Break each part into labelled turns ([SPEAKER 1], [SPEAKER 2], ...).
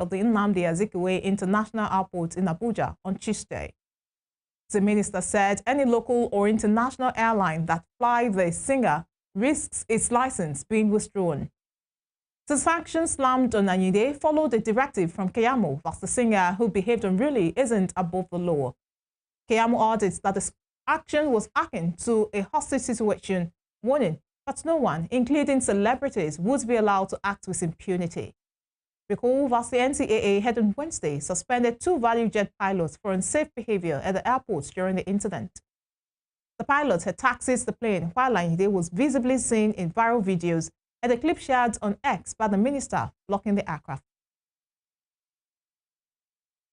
[SPEAKER 1] of the Nnamdi Azikiwe International Airport in Abuja on Tuesday. The minister said any local or international airline that flies the singer risks its license being withdrawn. The sanctions slammed on Anyide followed a directive from Keyamo that the singer who behaved unruly isn't above the law. Keyamo added that the action was akin to a hostage situation, warning that no one, including celebrities, would be allowed to act with impunity. Recall that the NCAA had on Wednesday suspended 2 value jet pilots for unsafe behavior at the airport during the incident. The pilots had taxied the plane while Anyide was visibly seen in viral videos and a clip shared on X by the minister blocking the aircraft.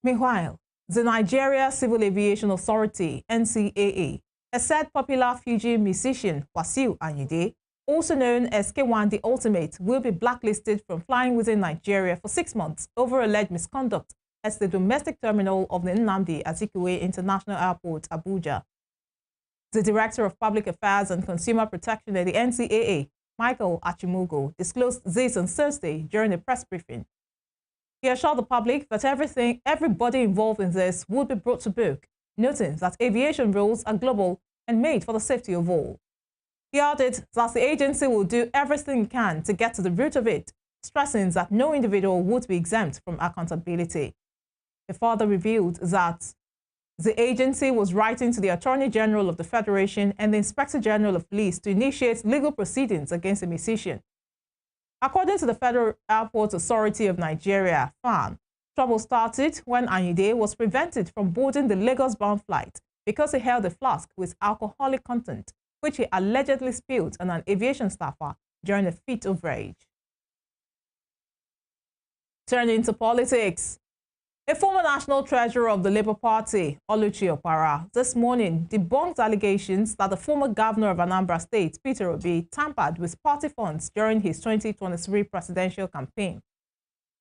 [SPEAKER 1] Meanwhile, the Nigeria Civil Aviation Authority, NCAA, has said popular Fuji musician Wasiu Ayinde, also known as K1 The Ultimate, will be blacklisted from flying within Nigeria for 6 months over alleged misconduct at the domestic terminal of the Nnamdi Azikiwe International Airport, Abuja. The Director of Public Affairs and Consumer Protection at the NCAA, Michael Achimogo, disclosed this on Thursday during a press briefing. He assured the public that everybody involved in this would be brought to book, noting that aviation rules are global and made for the safety of all. He added that the agency will do everything it can to get to the root of it, stressing that no individual would be exempt from accountability. He further revealed that the agency was writing to the Attorney General of the Federation and the Inspector General of Police to initiate legal proceedings against the musician. According to the Federal Airport Authority of Nigeria, FAN, trouble started when Anyide was prevented from boarding the Lagos-bound flight because he held a flask with alcoholic content, which he allegedly spilled on an aviation staffer during a fit of rage. Turning to politics. A former national treasurer of the Labour Party, Oluchi Opara, this morning debunked allegations that the former governor of Anambra State, Peter Obi, tampered with party funds during his 2023 presidential campaign.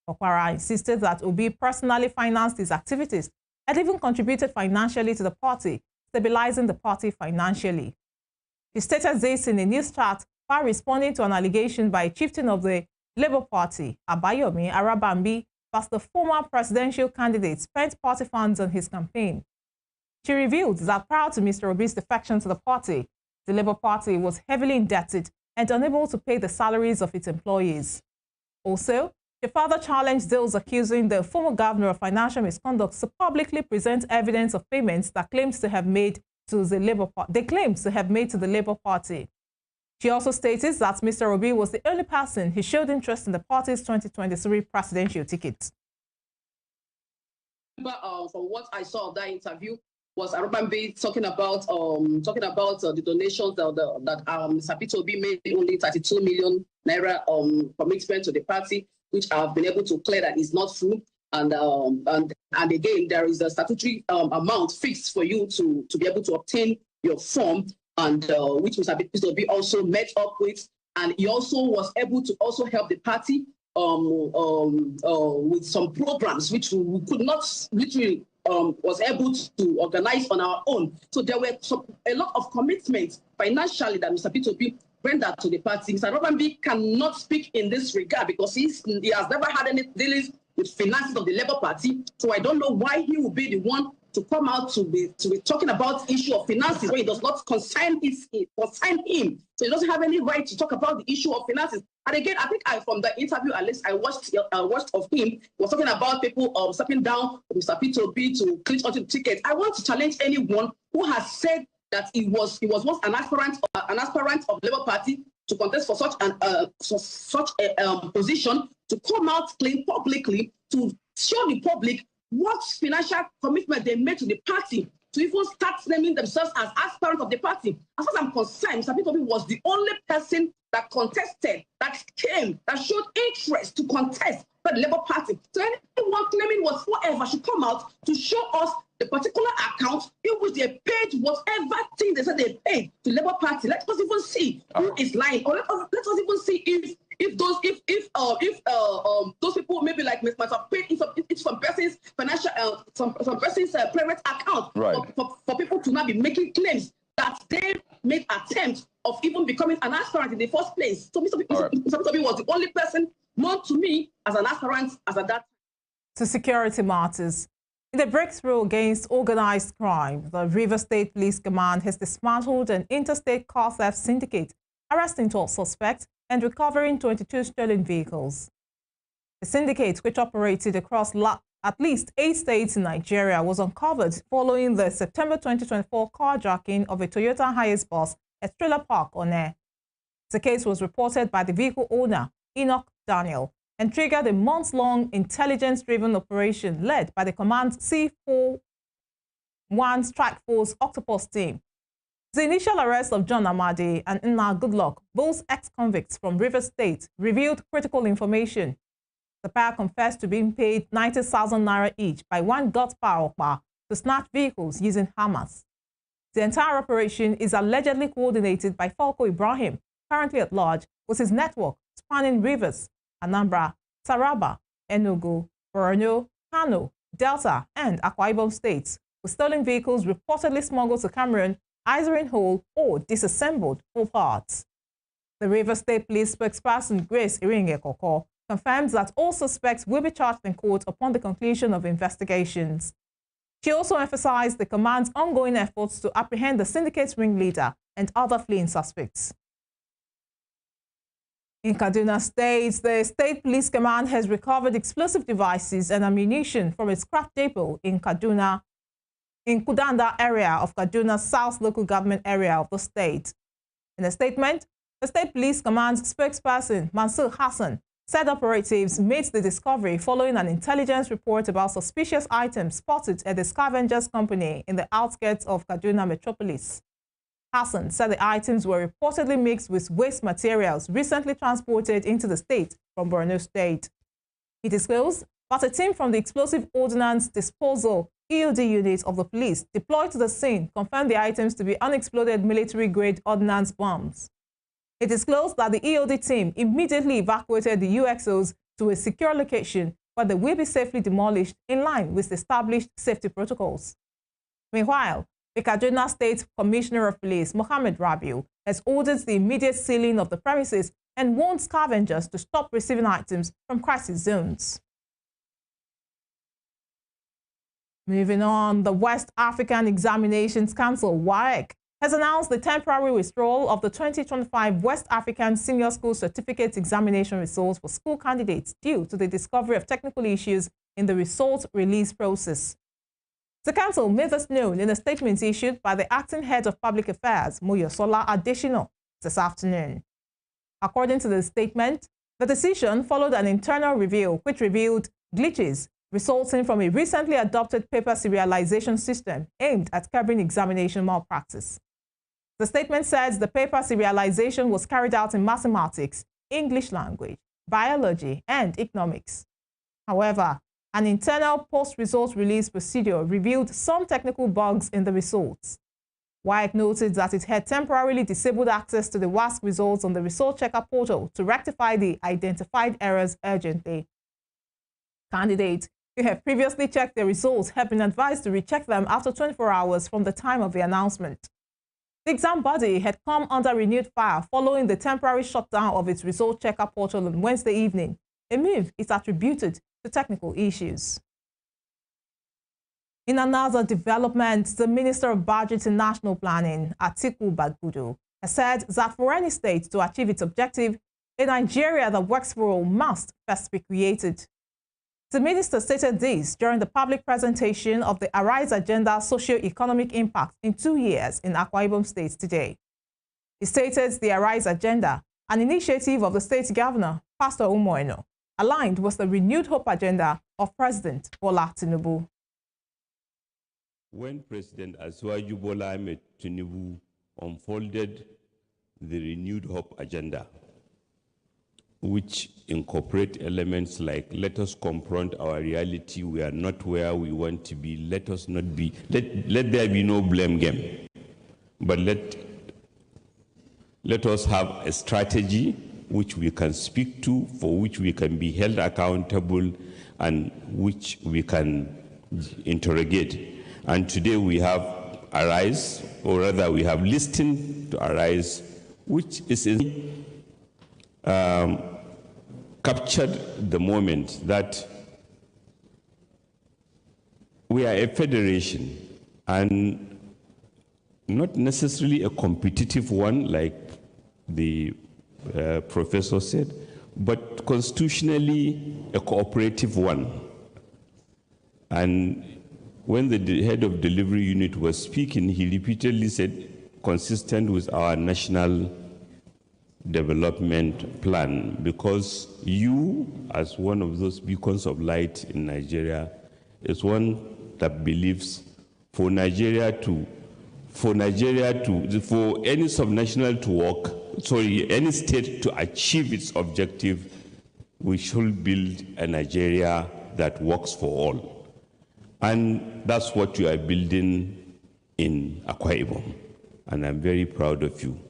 [SPEAKER 1] Opara insisted that Obi personally financed his activities and even contributed financially to the party, stabilizing the party financially. He stated this in a news chat while responding to an allegation by a chieftain of the Labour Party, Abayomi Arabambi, that the former presidential candidate spent party funds on his campaign. She revealed that prior to Mr. Obi's defection to the party, the Labour Party was heavily indebted and unable to pay the salaries of its employees. Also, she further challenged those accusing the former governor of financial misconduct to publicly present evidence of payments that claims to have made to the Labour Party. She also stated that Mr. Obi was the only person who showed interest in the party's 2023 presidential ticket.
[SPEAKER 2] From what I saw of that interview was Arabambi talking about the donations that Mr. Peter Obi made only 32 million naira commitment to the party, which I've been able to clear that is not true. And again, there is a statutory amount fixed for you to be able to obtain your form, and which Mr. Peter Obi also met up with, and he also was able to also help the party with some programs which we could not literally was able to organize on our own. So there were a lot of commitments financially that Mr. Peter Obi rendered to the party. Mr. Arabambi cannot speak in this regard because he has never had any dealings with finances of the Labour Party. So I don't know why he will be the one to come out to be talking about issue of finances when it does not concern him. So he doesn't have any right to talk about the issue of finances. And again, I think from the interview, at least I watched of him, he was talking about people stepping down Mr. Peter Obi to clinch onto the ticket. I want to challenge anyone who has said that he was once an aspirant of the Labour Party to contest for such a position, to come out claim publicly to show the public what financial commitment they made to the party, to even start naming themselves as aspirants of the party. As far as I'm concerned, Mr. Peter Obi was the only person that contested, that showed interest to contest for the Labour Party. So anyone claiming whatsoever should come out to show us the particular account in which they paid whatever thing they said they paid to Labour Party. Let us even see who is lying, or let us even see if those people maybe like might have paid into some person's financial some person's private account, right, for people to not be making claims that they made attempts of even becoming an aspirant in the first place. So Mr. Obi was the only person known to me as an aspirant as at that time.
[SPEAKER 1] To security matters. In a breakthrough against organized crime, the Rivers State Police Command has dismantled an interstate car theft syndicate, arresting 12 suspects and recovering 22 stolen vehicles. The syndicate, which operated across at least 8 states in Nigeria, was uncovered following the September 2024 carjacking of a Toyota Hiace bus at Trailer Park on Air. The case was reported by the vehicle owner, Enoch Daniel, and triggered a months-long intelligence-driven operation led by the command's C41 Strike Force Octopus team. The initial arrest of John Amadi and Nna Goodluck, both ex-convicts from Rivers State, revealed critical information. The pair confessed to being paid 90,000 naira each by one Godpa Okpa to snatch vehicles using hammers. The entire operation is allegedly coordinated by Falco Ibrahim, currently at large, with his network spanning Rivers, Anambra, Taraba, Enugu, Borno, Kano, Delta, and Akwa Ibom states, with stolen vehicles reportedly smuggled to Cameroon, either in whole or disassembled for parts. The Rivers State Police spokesperson Grace Iringe Koko confirms that all suspects will be charged in court upon the conclusion of investigations. She also emphasized the command's ongoing efforts to apprehend the syndicate's ringleader and other fleeing suspects. In Kaduna State, the State Police Command has recovered explosive devices and ammunition from its scrap depot in Kudanda area of Kaduna South local government area of the state. In a statement, the State Police Command's spokesperson, Mansur Hassan, said operatives made the discovery following an intelligence report about suspicious items spotted at the scavengers company in the outskirts of Kaduna metropolis. Hassan said the items were reportedly mixed with waste materials recently transported into the state from Borno State. He disclosed that a team from the Explosive Ordnance Disposal EOD unit of the police deployed to the scene confirmed the items to be unexploded military-grade ordnance bombs. He disclosed that the EOD team immediately evacuated the UXOs to a secure location where they will be safely demolished in line with established safety protocols. Meanwhile, the Kaduna State Commissioner of Police, Mohammed Rabiu, has ordered the immediate sealing of the premises and warned scavengers to stop receiving items from crisis zones. Moving on, the West African Examinations Council, WAEC, has announced the temporary withdrawal of the 2025 West African Senior School Certificate Examination results for school candidates due to the discovery of technical issues in the result release process. The council made this known in a statement issued by the acting head of public affairs, Moyosola Adeshino, this afternoon. According to the statement, the decision followed an internal review which revealed glitches resulting from a recently adopted paper serialization system aimed at curbing examination malpractice. The statement says the paper serialization was carried out in mathematics, English language, biology, and economics. However, an internal post-result release procedure revealed some technical bugs in the results. WAEC noted that it had temporarily disabled access to the WASC results on the Result Checker portal to rectify the identified errors urgently. Candidates who have previously checked their results have been advised to recheck them after 24 hours from the time of the announcement. The exam body had come under renewed fire following the temporary shutdown of its Result Checker portal on Wednesday evening, a move is attributed to technical issues. In another development, the Minister of Budget and National Planning, Atiku Bagudu, has said that for any state to achieve its objective, a Nigeria that works for all must first be created. The minister stated this during the public presentation of the Arise Agenda Socio-Economic Impact in 2 years in Akwa Ibom State today. He stated the Arise Agenda, an initiative of the state governor, Pastor Umoeno, aligned with the renewed hope agenda of President Bola Tinubu.
[SPEAKER 3] When President Asiwaju Bola Ahmed Tinubu unfolded the renewed hope agenda, which incorporate elements like let us confront our reality, we are not where we want to be, let us not be, let there be no blame game, but let us have a strategy which we can speak to, for which we can be held accountable, and which we can interrogate. And today we have Arise, or rather we have listened to Arise, which is captured the moment that we are a federation, and not necessarily a competitive one, like the professor said, but constitutionally a cooperative one. And when the head of delivery unit was speaking, he repeatedly said, consistent with our national development plan, because you, as one of those beacons of light in Nigeria, is one that believes for any subnational to work, any state to achieve its objective, we should build a Nigeria that works for all. And that's what you are building in Akwa Ibom. And I'm very proud of you.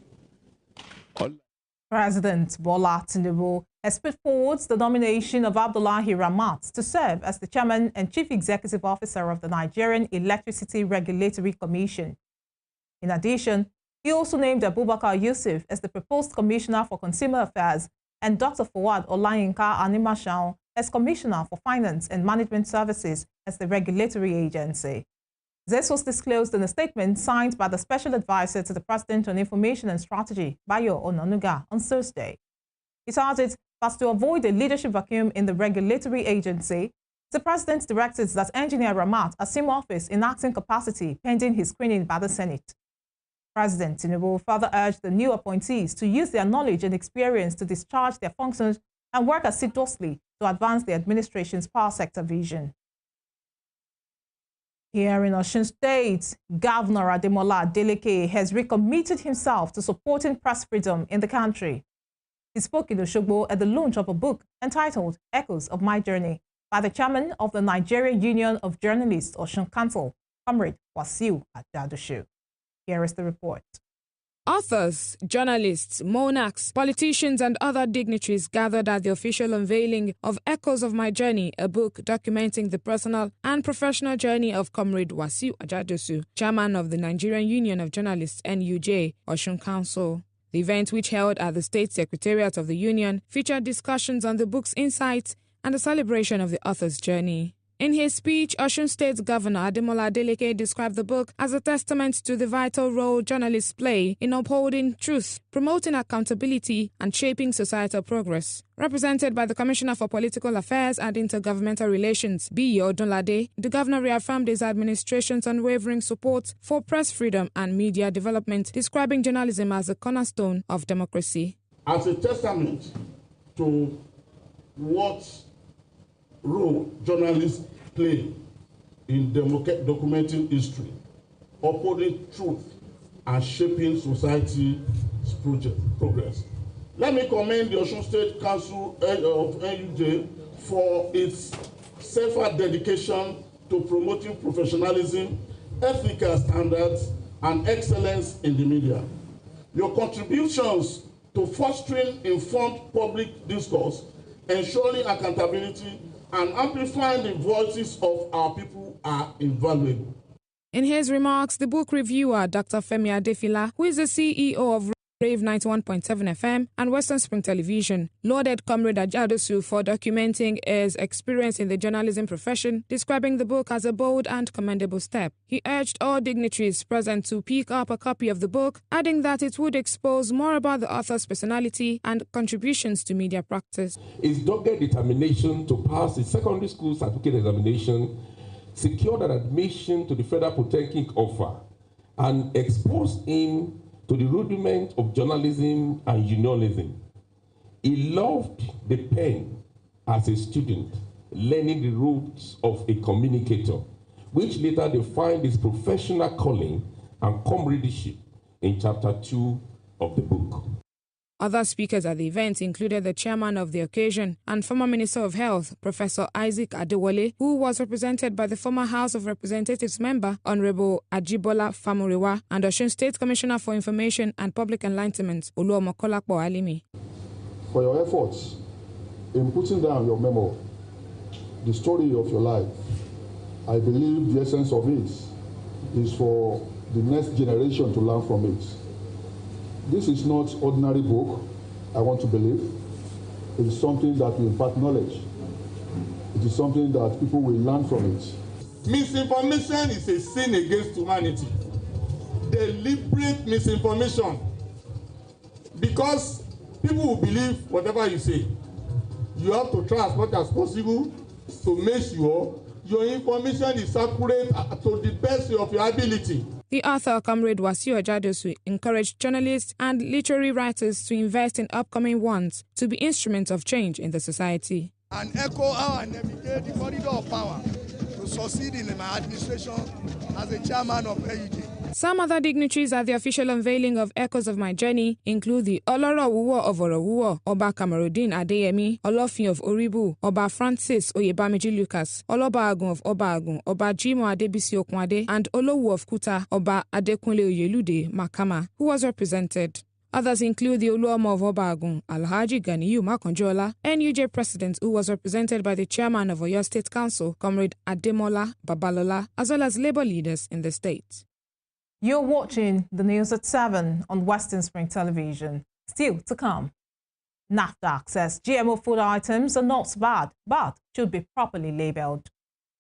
[SPEAKER 1] President Bola Tinubu has put forward the nomination of Abdullahi Ramat to serve as the Chairman and Chief Executive Officer of the Nigerian Electricity Regulatory Commission. In addition, he also named Abubakar Yusuf as the proposed Commissioner for Consumer Affairs and Dr. Fawad Olayinka Animashaun as Commissioner for Finance and Management Services as the regulatory agency. This was disclosed in a statement signed by the Special Advisor to the President on Information and Strategy, Bayo Onanuga, on Thursday. It added that to avoid a leadership vacuum in the regulatory agency, the President directed that Engineer Ramat assume office in acting capacity pending his screening by the Senate. President Tinubu further urged the new appointees to use their knowledge and experience to discharge their functions and work assiduously to advance the administration's power sector vision. Here in Osun State, Governor Ademola Adeleke has recommitted himself to supporting press freedom in the country. He spoke in Osogbo at the launch of a book entitled Echoes of My Journey by the chairman of the Nigerian Union of Journalists, Osun Council, Comrade Wasiu Adadoshu. Here is the report.
[SPEAKER 4] Authors, journalists, monarchs, politicians and other dignitaries gathered at the official unveiling of Echoes of My Journey, a book documenting the personal and professional journey of Comrade Wasiu Ajadosu, chairman of the Nigerian Union of Journalists NUJ, Osun Council. The event, which held at the State Secretariat of the Union, featured discussions on the book's insights and a celebration of the author's journey. In his speech, Osun State Governor Ademola Adeleke described the book as a testament to the vital role journalists play in upholding truth, promoting accountability, and shaping societal progress. Represented by the Commissioner for Political Affairs and Intergovernmental Relations, B.O. Odunlade, the governor reaffirmed his administration's unwavering support for press freedom and media development, describing journalism as a cornerstone of democracy.
[SPEAKER 5] As a testament to what role journalists play in documenting history, upholding truth, and shaping society's progress. Let me commend the Osun State Council of NUJ for its self dedication to promoting professionalism, ethical standards, and excellence in the media. Your contributions to fostering informed public discourse, ensuring accountability, and amplifying the voices of our people are invaluable.
[SPEAKER 4] In his remarks, the book reviewer, Dr. Femi Adefila, who is the CEO of Rave 91.7 FM and Western Spring Television, lauded Comrade Ajadosu for documenting his experience in the journalism profession, describing the book as a bold and commendable step. He urged all dignitaries present to pick up a copy of the book, adding that it would expose more about the author's personality and contributions to media practice.
[SPEAKER 6] His dogged determination to pass his secondary school certificate examination secured an admission to the Federal Polytechnic offer and exposed him to the rudiment of journalism and unionism. He loved the pen as a student, learning the ropes of a communicator, which later defined his professional calling and comradeship in Chapter 2 of the book.
[SPEAKER 4] Other speakers at the event included the chairman of the occasion and former Minister of Health, Professor Isaac Adewale, who was represented by the former House of Representatives member, Honorable Ajibola Famuriwa, and Osun State Commissioner for Information and Public Enlightenment, Oluomokolapo Alimi.
[SPEAKER 7] For your efforts in putting down your memo, the story of your life, I believe the essence of it is for the next generation to learn from it. This is not ordinary book, I want to believe. It is something that will impart knowledge. It is something that people will learn from it.
[SPEAKER 5] Misinformation is a sin against humanity. Deliberate misinformation. Because people will believe whatever you say. You have to try as much as possible to make sure your information is accurate to the best of your ability.
[SPEAKER 4] The author, Comrade Wasiu Ajadosu, encouraged journalists and literary writers to invest in upcoming ones to be instruments of change in the society.
[SPEAKER 8] And echo how I navigate the corridor of power to succeed in my administration as the chairman of AUJ.
[SPEAKER 4] Some other dignitaries at the official unveiling of Echoes of My Journey include the Oloro Wuwo of Orowuwo, Oba Kamarudin Adeyemi, Olofin of Oribu, Oba Francis Oyebamiji Lucas, Oloba Agun of Oba Agun, Oba Jimo Adebisi Okunade, and Olowu of Kuta, Oba Adekunle Oyelude Makama, who was represented. Others include the Oluomo of Oba Agun, Alhaji Ganiyu Makanjola, NUJ President, who was represented by the chairman of Oyo State Council, Comrade Ademola Babalola, as well as labor leaders in the state.
[SPEAKER 1] You're watching the news at 7 on Western Spring Television. Still to come. NAFTA says GMO food items are not bad, but should be properly labeled.